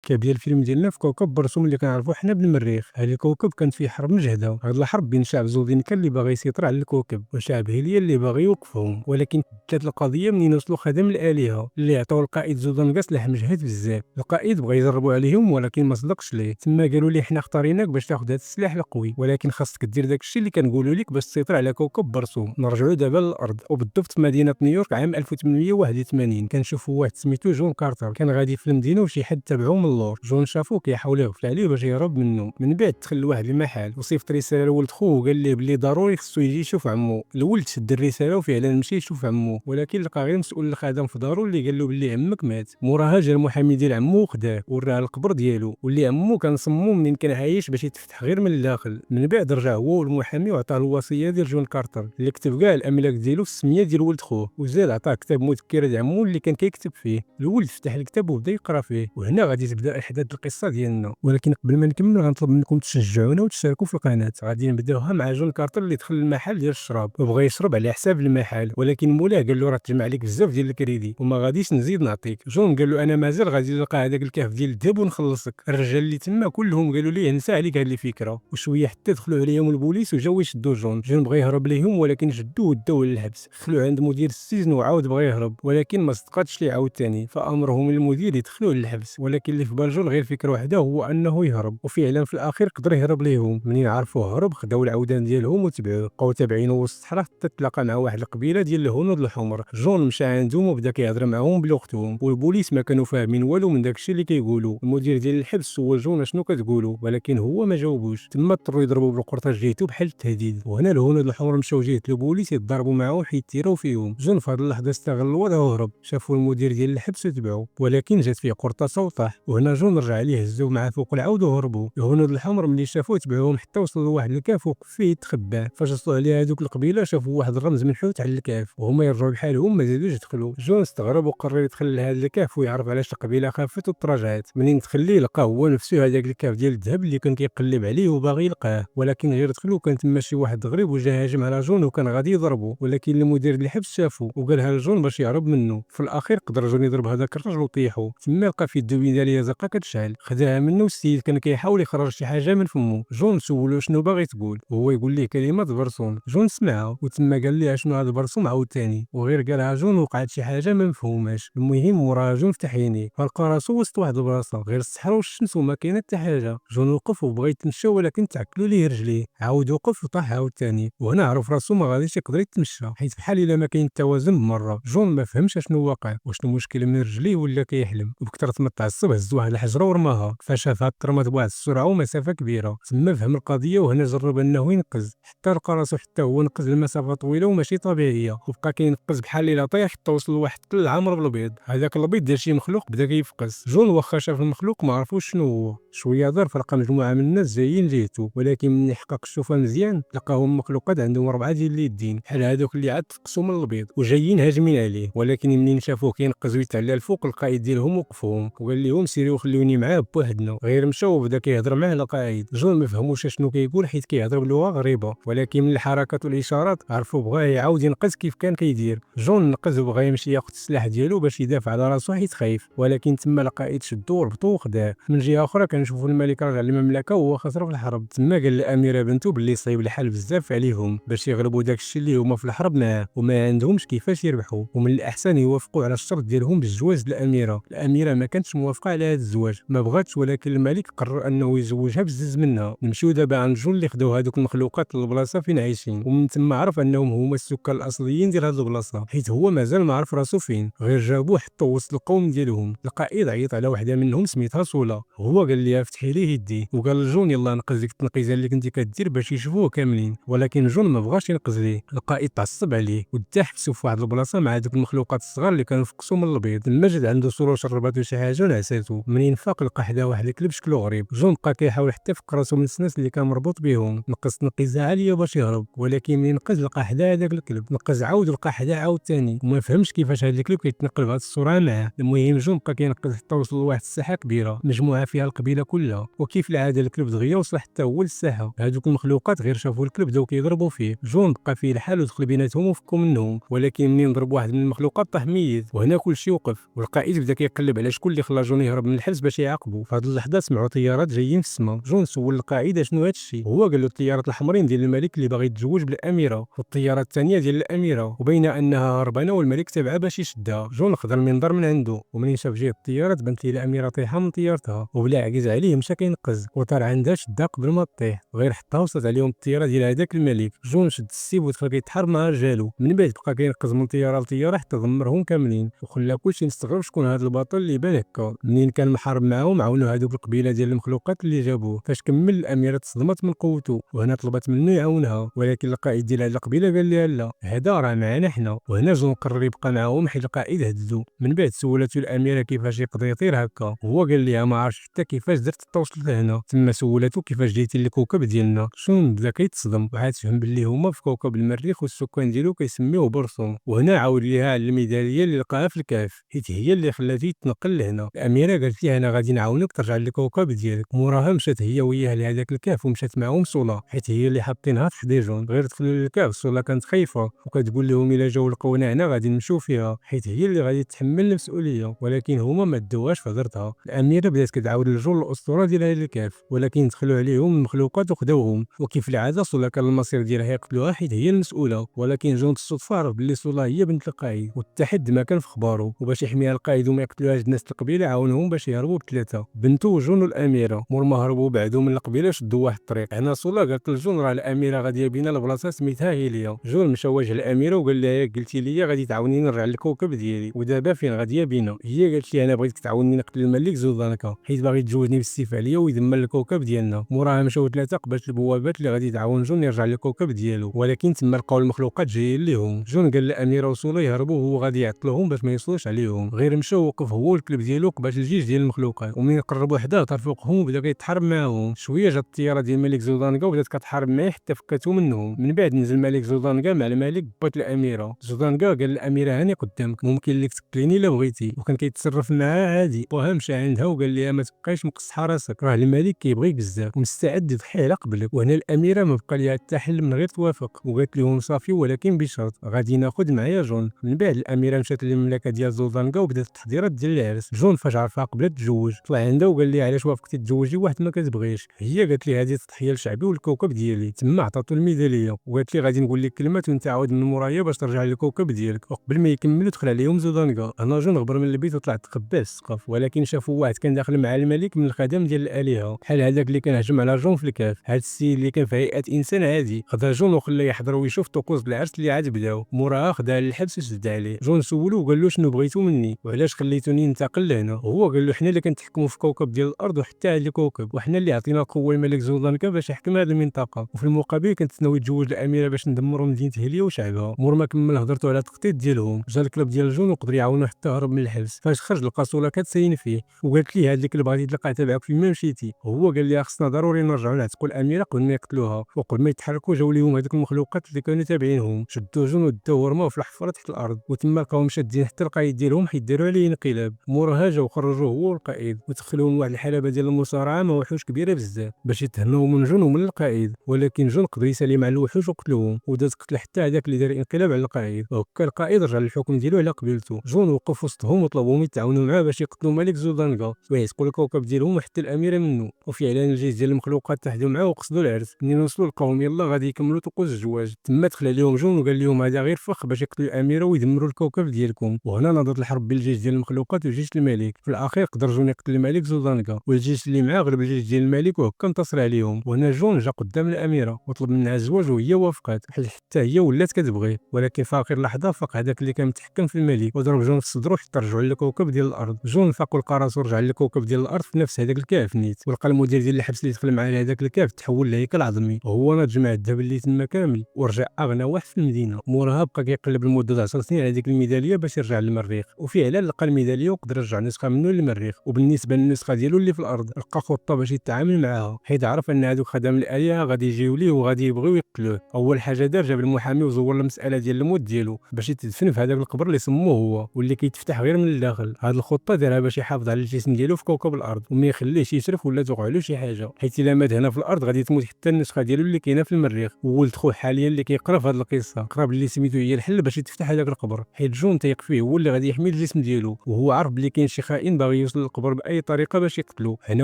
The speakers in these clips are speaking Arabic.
كيبدا الفيلم ديالنا في كوكب برسوم اللي كنعرفو حنا بالمريخ. هاد الكوكب كانت فيه حرب مجهده. هاد الحرب بين شعب زودينكا اللي باغي يسيطر على الكوكب وشعب هيليا اللي باغي يوقفهم، ولكن بدات القضيه منين وصلوا خدم الالهه اللي عطاو القائد زودانكا سلاح مجهد بزاف. القائد بغى يجربوا عليهم ولكن ما صدقش ليه، تما قالوا ليه حنا اختاريناك باش تاخذ هاد السلاح القوي، ولكن خاصك دير داكشي اللي كنقولوا لك باش تسيطر على كوكب برسوم. نرجعوا دابا للارض وبالضبط في مدينه نيويورك عام 1881. كنشوفوا واحد سميتو جون كارتر كان غادي في المدينه وشي حد تبعو من اللور. جون شافو كيحاول يغفل عليه باش يهرب منه. من بعد دخل لواحد المحل وصيفط رساله لولد خوه وقال ليه بلي ضروري خصو يجي يشوف عمو. الولد شد الرساله وفعلا مشى يشوف عمو، ولكن لقى غير مسؤول الخدم في دارو اللي قال له بلي عمك مات. موراها جا المحامي ديال عمو وخداه وراه القبر ديالو واللي عمو كان صمم منين كان عايش باش يتفتح غير من الداخل. من بعد رجع هو والمحامي وعطاه الوصيه ديال جون كارتر اللي كتب كاع الاملاك ديالو في السميه ديال ولد خوه، وزاد عطاه كتاب مذكره ديال عمو اللي كان كيكتب فيه. الولد فتح الكتاب وبدا يقرا فيه، وهنا غادي تبدا احداث القصه ديالنا. ولكن قبل ما نكمل غنطلب منكم تشجعونا وتشتركوا في القناه. غادي نبداوها مع جون كارتر اللي دخل المحل ديال الشراب وبغى يشرب على حساب المحل، ولكن مولاه قال له راه تجمع عليك بزاف ديال الكريدي وما غاديش نزيد نعطيك. جون قال له انا مازال غادي نلقى هذاك الكهف ديال الذهب ونخلصك. الرجال اللي تما كلهم قالوا ليه نسى عليك هذه الفكره، وشويه حتى دخلوا عليهم البوليس وجاو يشدوا جون. جون بغى يهرب ليهم ولكن شدوه وداوه للحبس. دخلوا عند مدير السجن وعاود بغى يهرب ولكن ما صدقاتش ليه عاود ثاني، فامرهم المدير يدخلوه للحبس. ولكن اللي في بال جون غير فكره واحده هو انه يهرب، وفعلا في الاخير قدر يهرب ليهم. منين عرفوه هرب خداو العودان ديالهم وتبعوه، بقاو تابعينه وسط الصحراء حتى تلاقى مع واحد القبيله ديال الهنود الحمر. جون مشى عندهم وبدا كيهضر معاهم بلغتهم، والبوليس ما كانوا فاهمين والو من داكشي اللي كيقولوا. المدير ديال الحبس سول جون شنو كتقولوا ولكن هو ما جاوبوش. تما اضطروا يضربوا بالقرطاج جهته بحال التهديد، وهنا الهنود الحمر مشاو جهه البوليس يتضاربوا معاه حيت يراو فيهم. جون في هذه اللحظه استغل الوضع وهرب. شافوا المدير ديال الحبس وتبعوه ولكن جات فيه قرطاسه وطاح، وهنا جون رجع عليه هزوه معاه فوق العود وهربوا. الهنود الحمر ملي شافوه تبعوهم حتى وصلوا لواحد الكهف وقف فيه يتخبى. فاش وصلوا عليه هذوك القبيله شافوا واحد الرمز منحوت على الكهف وهما يرجعوا بحالهم ما زادوش يدخلوا. جون استغرب وقرر يدخل لهذا الكهف ويعرف علاش القبيله خافت وتراجعت. منين دخل ليه لقى هو نفسه هذاك الكهف ديال الذهب اللي كان كيقلب عليه وباغي يلقاه، ولكن غير دخلوا كان تما شي واحد غريب وجا هاجم على جون وكان غادي يضربه، ولكن المدير ديال الحبس شافو وقالها لجون باش يهرب منه. في الاخير قدر جون يضرب هذاك الرجل وطيحو. تما لقى في يدو ميداليه زرقاء كتشعل، خداها منه. السيد كان كيحاول يخرج شي حاجه من فمه. جون سولو شنو باغي تقول وهو يقول ليه كلمات برسوم. جون سمعها وتما قال ليه شنو هذا برسوم عاوتاني، وغير قالها جون وقعت شي حاجه ما مفهوماش. المهم موراها جون فتح عينيه فلقى راسو وسط واحد البلاصه غير الصحراء والشمس وما كاينه حتى حاجه. جون وقف وبغى يتمشى ولكن تعكلوا ليه رجليه، عاود وقف وطاح عاوتاني، وهنا عرف راسو ما غاديش يقدر يتمشى حيت بحال الا ما كاين التوازن مره. جون ما فهمش شنو واقع، واش المشكل من رجليه ولا كيحلم، وبكثرة ما تعصب هز واحد الحجره ورماها. فشافها ترمات بواحد السرعه ومسافه كبيره. تما فهم القضيه وهنا جرب انه ينقز حتى لقى راسو حتى هو نقز لمسافه طويله وماشي طبيعيه، وبقى كينقز بحال الا طيح حتى وصل لواحد التل عامر بالبيض. هذاك البيض دار شي مخلوق بدا كيفقس. جون واخا شاف المخلوق ما عرفوش شنو هو. شويه ظرف لقى مجموعه من الناس جايين جهته، ولكن من حقق الشوفه مزيان لقاهم مخلوقات عندهم 4 ديال اليدين بحال هذوك اللي عاد تفقسوا من البيض وجايين هاجمين عليه. ولكن منين شافوه كينقز ويتعلى الفوق القائد ديالهم وقفهم وقال لهم سيروا خلوني معاه بوحدنا. غير مشاو وبدا كيهضر معاه القائد. جون ما فهموش شنو كيقول حيت كيهضر بلغه غريبه، ولكن من الحركات والاشارات عرفوا بغا يعاود ينقز كيف كان كيدير. جون نقز وبغى يمشي ياخذ السلاح ديالو باش يدافع على راسو حيت خايف، ولكن تما القائد شدو وربطو وخداه. من جهه اخرى كنشوفوا الملك راجع للمملكه وهو خسر في الحرب. تما قال الاميره بنته باللي صايب الحال بزاف عليهم باش يغلبوا داك الشيء اللي هما في الحرب معاه وما عندهمش كيفاش يربحوا، ومن الاحسن يوافقوا على الشرط ديالهم بالزواج الاميره. الاميره ما كانتش موافقه على هذا الزواج، ما بغاتش، ولكن الملك قرر انه يزوجها بزز منها. نمشيو دابا عند جون اللي خداو هذوك المخلوقات للبلاصه فين عايشين، ومن تما عرف انهم هما السكان الاصليين ديال هذه البلاصه حيت هو مازال ما عرف راسو فين. غير جابوه حطوه وسط القوم ديالهم. القائد عيط على وحده منهم سميتها سولا، هو قال ليها فتحي ليه يديه وقال لجون يلا نقز ديك التنقيزه اللي كنتي كدير باش يشوفوه كاملين، ولكن جون ما بغاش ينقز ليه. القائد تعصب عليه ودا حبسو في واحد البلاصه مع دوك المخلوقات الصغار اللي كانوا فقسوا من البيض. المجد عنده سولو شرباتو شي حاجه ونعساتو. منين فاق لقى حدا واحد الكلب شكلو غريب. جون بقى كيحاول حتى يفك راسو من السناس اللي كان مربوط بهم. نقص تنقيزه عاليه باش يهرب، ولكن منين نقز لقى حدا هذاك الكلب. نقز عاود لقى حدا عاود ثاني وما فهمش كيفاش هذا الكلب كيتنقل بهذه السرعه معاه. المهم جون بقى كينقز حتى وصل لواحد الساحه كبيره مجموعه فيها القبيله كلها، وكيف العاده الكلب دغيا وصل حتى هو للساحه. هذوك المخلوقات غير شافوا الكلب بداو كيضربوا فيه. جون بقى فيه الحال ودخل بيناتهم وفكوا منهم، ولكن منين ضرب واحد من المخلوقات طاح ميت. وهنا كلشي وقف والقائد بدا كيقلب على شكون اللي خلى جون يهرب من من الحبس باش يعاقبو. في هاد اللحظه سمعوا طيارات جايين في السما. جون سول القائد شنو هاد الشيء، هو قال له الطيارات الحمرين ديال الملك اللي باغي يتزوج بالاميره، والطيارات الثانيه ديال الاميره، وبين انها هربانه والملك تابعها باش يشدها. جون خذ المنظار من عنده، ومنين شاف جهه الطيارات بانت ليه الاميره طايحه من طيارتها، وبلا عجز عليه مشى كينقز وطار عندها شدها قبل ما تطيح، غير حطها وصلت عليهم الطياره ديال هذاك الملك. جون شد السيف ودخل كيتحارب مع رجالو، من بعد بقى كينقز من طياره لطياره حتى دمرهم كاملين، وخلى كلشي مستغرب شكون هذا البطل اللي بان هكا. منين كان محارب معاهم عاونوا هذوك القبيله ديال المخلوقات اللي جابوه. فاش كمل الاميره تصدمت من قوته، وهنا طلبت منه يعاونها، ولكن القائد ديال هذه القبيله قال لها لا، هذا راه معنا حنا. وهنا جون قرر يبقى معاهم حيت القائد هددو. من بعد سولته الاميره كيفاش يقدر يطير هكا، هو قال لها ما عرفتش حتى كيفاش درت حتى وصلت لهنا. تما سولته كيفاش جيتي للكوكب ديالنا. شون بدا كيتصدم وعاد فهم باللي هما في كوكب المريخ والسكان ديالو كيسميوه برسوم. وهنا عاود ليها على الميداليه اللي لقاها في الكهف، حيت هي اللي خلاتو يتنقل لهنا. الاميره قالت ليه انا غادي نعاونك ترجع للكوكب ديالك. موراها مشات هي وياه لهذاك الكهف، ومشات معاهم صولا حيت هي اللي حاطينها تحدي جون. غير دخلوا للكهف صولا كانت خايفه وكتقول لهم الا جاو لقونا هنا غادي نمشيو فيها، حيت هي اللي غادي تتحمل المسؤوليه. ولكن هما ما داوهاش في هضرتها. الاميره بدات كتعاود لجون الاسطوره ديال هذا الكهف، ولكن دخلوا عليهم المخلوقات وخداوهم. وكيف العاده صولا كان المصير ديالها يقتلوها حيت هي المسؤوله، ولكن جون الصدفه عرف باللي صولا هي بنت القائد، والتحد ما كان في خبارو. وباش يحميها القائد وما يقتلوهاش الناس القبيله عاونهم باش يهربوا بثلاثه، بنته وجون والاميره. مور ما هربوا بعدو من القبيله شدوا واحد الطريق. هنا صولا قالت لجون راه الاميره غاديه بينا لبلاصه سميتها هيليا. جون مشى واجه الاميره وقال لها قلتي لي غادي تعاونيني نرجع للكوكب ديالي، ودابا فين غاديه بينا؟ هي قالت لي انا بغيتك تعاونيني نقتل الملك زودانكا حيت باغي يتزوجني بالسيف عليا ويدمر الكوكب ديالنا. موراها مشاو ثلاثه قبلت البوابات اللي غادي تعاون جون يرجع للكوكب ديالو، ولكن تما لقاو المخلوقات جايين ليهم. جون قال للاميره وصولا يهربوا وهو غادي يعطلوهم باش ما يوصلوش عليهم. غير مشى وقف هو والكلب ديالو قبل الجيش ديال المخلوقات، ومن قربوا حداه طار فوقهم وبدا كيتحارب معاهم. شويه جات الطياره ديال الملك زودانكا وبدات كتحارب معاه حتى فكاتو منهم. من بعد نزل الملك زودانكا مع الملك بات الاميره. زودانكا قال للاميره هاني قدامك ممكن لك تقتليني الا بغيتي، وكان كيتصرف معاها عادي. وها مشى عندها وقال لها ما تبقايش مقصحه راسك، راه الملك كيبغيك بزاف ومستعد يضحي على قبلك. وهنا الاميره ما بقى ليها حتى حل من غير توافق، وقالت لهم صافي ولكن بشرط غادي ناخذ معايا جون. من بعد الاميره مشات للمملكه ديال زودانكا وبدات التحضيرات ديال العرس. جون فاش عرفها قبلت تتزوج طلع عندها وقال لها علاش وافقتي تتزوجي واحد ما كتبغيش. هي قالت لي هذه تضحيه لشعبي والكوكب ديالي. تما عطاتو الميداليه وقالت لي غادي نقول لك كلمات وانت عاود من مورايا باش ترجع للكوكب ديالك. وقبل ما يكملوا دخل عليهم زودانكا. انا جون غبر من البيت وطلع تخبى السقف، ولكن شافوا واحد كان داخل مع الملك من الخدم ديال الالهه بحال هذاك اللي كان هجم على جون في الكهف. هذا السيد اللي كان في هيئه انسان عادي خدا جون وخلاه يحضر ويشوف طقوس العرس اللي عاد بداو. موراها خداه للحبس وشد عليه. جون سولو وقال له شنو بغيتو مني وعلاش خليتوني ننتقل لهنا. هو قال له حنا اللي كنتحكموا في كوكب ديال الارض وحتى هذا الكوكب، وحنا اللي عطينا القوه الملك زودانكا باش يحكم هذه المنطقه، وفي المقابل كنت ناوي يتزوج الاميره باش ندمروا مدينه هيليا وشعبها. مور ما كمل هضرتو على التخطيط ديالهم جا الكلب ديال جون وقدر يعاونو حتى هرب من الحبس. فاش خرج لقى صولا كتساين فيه وقالت ليه هذا الكلب غادي تلقاه تبعك فين ما مشيتي. هو قال لها خصنا ضروري نرجعوا نعتقوا الاميره قبل ما يقتلوها. وقبل ما يتحركوا جاو ليهم هذوك المخلوقات اللي كانوا تابعينهم، شدوا جون وداو ورماوه في الحفره تحت الارض، وتما لقاهم شادين حتى القائد ديالهم حيت داروا عليه انقلاب. موراها جاو خرجوه هو والقائد ودخلوهم لواحد الحلبه ديال المصارعه مع وحوش كبيره بزاف باش يتهنوا من جون ومن القائد. ولكن جون قدر يسالي مع الوحوش وقتلوهم وداز قتل حتى هذاك اللي دار انقلاب على القائد. وهكا القائد رجع للحكم ديالو على قبيلته. جون وقف وسطهم وطلبهم يتعاونوا معاه باش يقتلوا ملك زودانكا ويعتقوا الكوكب ديالهم وحتى الاميره منه. وفعلا الجيش ديال المخلوقات تحدوا معاه وقصدوا العرس. منين وصلوا لقاهم يلا غادي يكملوا طقوس الزواج. تما دخل عليهم جون وقال لهم هذا غير فخ باش يقتلوا الاميره ويدمروا الكوكب ديالكم. وهنا نضت الحرب بين الجيش ديال المخلوقات وجيش الملك. في الاخير قدر جون يقتل الملك زودانكا والجيش اللي معاه غلب الجيش ديال الملك وهكا انتصر عليهم. وهنا جون جا قدام الاميره وطلب منها الزواج وهي وافقت حتى هي ولات كتبغيه. ولكن في اخر لحظه فاق هذاك اللي كان متحكم في الملك وضرب جون في صدره حتى رجعوا للكوكب ديال الارض. جون فاق والقراص ورجع للكوكب ديال الارض في نفس هذاك الكهف نيت. ولقى المدير ديال الحبس اللي دخل معاه لهذاك الكهف تحول لهيكل عظمي، وهو ناض جمع الذهب اللي تما كامل ورجع اغنى واحد في المدينه. موراها بقى كيقلب لمده 10 سنين على ديك الميداليه باش يرجع للمريخ، وفعلا لقى الميداليه وقدر يرجع نسخه منه للمريخ. وبالنسبه للنسخه ديالو اللي في الارض لقى خطه باش يتعامل معاها حيت عرف ان هذوك خدام الالهه غادي يجيو ليه وغادي يبغيو يقتلوه. اول حاجه دار جاب المحامي وزور المساله ديال الموت ديالو باش يتدفن في هذاك القبر اللي سموه هو واللي كيتفتح غير من الداخل. هذه الخطه دارها باش يحافظ على الجسم ديالو في كوكب الارض وما يخليهش يشرف ولا توقع له شي حاجه، حيت الا مات هنا في الارض غادي تموت حتى النسخه ديالو اللي كاينه في المريخ. وولد خوه حاليا اللي كيقرا في هذه القصه قرب اللي سميتو هي الحل باش يتفتح هذاك القبر، حيت جون تيق فيه هو اللي غادي يحمي الجسم ديالو، وهو عارف بلي كاين شي خائن باغي يوصل للقبر بأي طريقة باش يقتلو. هنا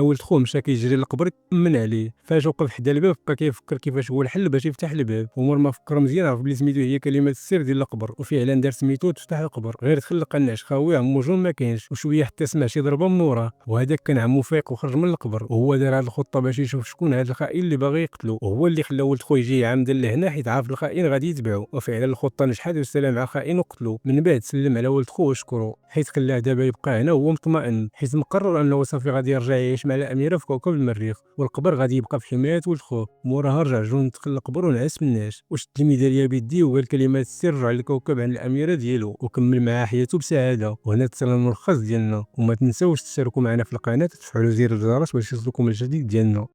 ولد خوه مشى كيجري للقبر يطمن عليه، فاش وقف حدا الباب بقى كيفكر كيفاش هو الحل باش يفتح الباب، ومور ما فكر مزيان عرف بلي سميتو هي كلمات السر ديال القبر، وفعلا دار سميتو تفتح القبر. غير دخل لقى النعش خاوي عمو جون ما كاينش، وشويه حتى سمع شي ضربه من وراه، وهذاك كان عمو فايق وخرج من القبر، وهو دار هذه الخطه باش يشوف شكون هذا الخائن اللي باغي يقتلو، وهو اللي خلى ولد خوه يجي عامدا لهنا حيت عارف الخائن غادي يتبعو. وفعلا الخطه نجحت والسلام مع الخائن وقتلو. من بعد سلم على ولد خوه وشكرو حيت خلاه دابا يبقى هنا وهو مطمئن، حيت مقرر انه صافي غادي يرجع يعيش مع الاميره في كوكب المريخ، والقبر غادي يبقى في حمايه ولد خوه. موراها رجع جون دخل القبر ونعس من الناس، وشد الميداليه بيديه وقال كلمات السر، رجع للكوكب عند الاميره ديالو وكمل معها حياته بسعاده. وهنا تصل الملخص ديالنا، وما تنساوش تشتركوا معنا في القناه وتفعلوا زر الجرس باش يوصلكم الجديد ديالنا.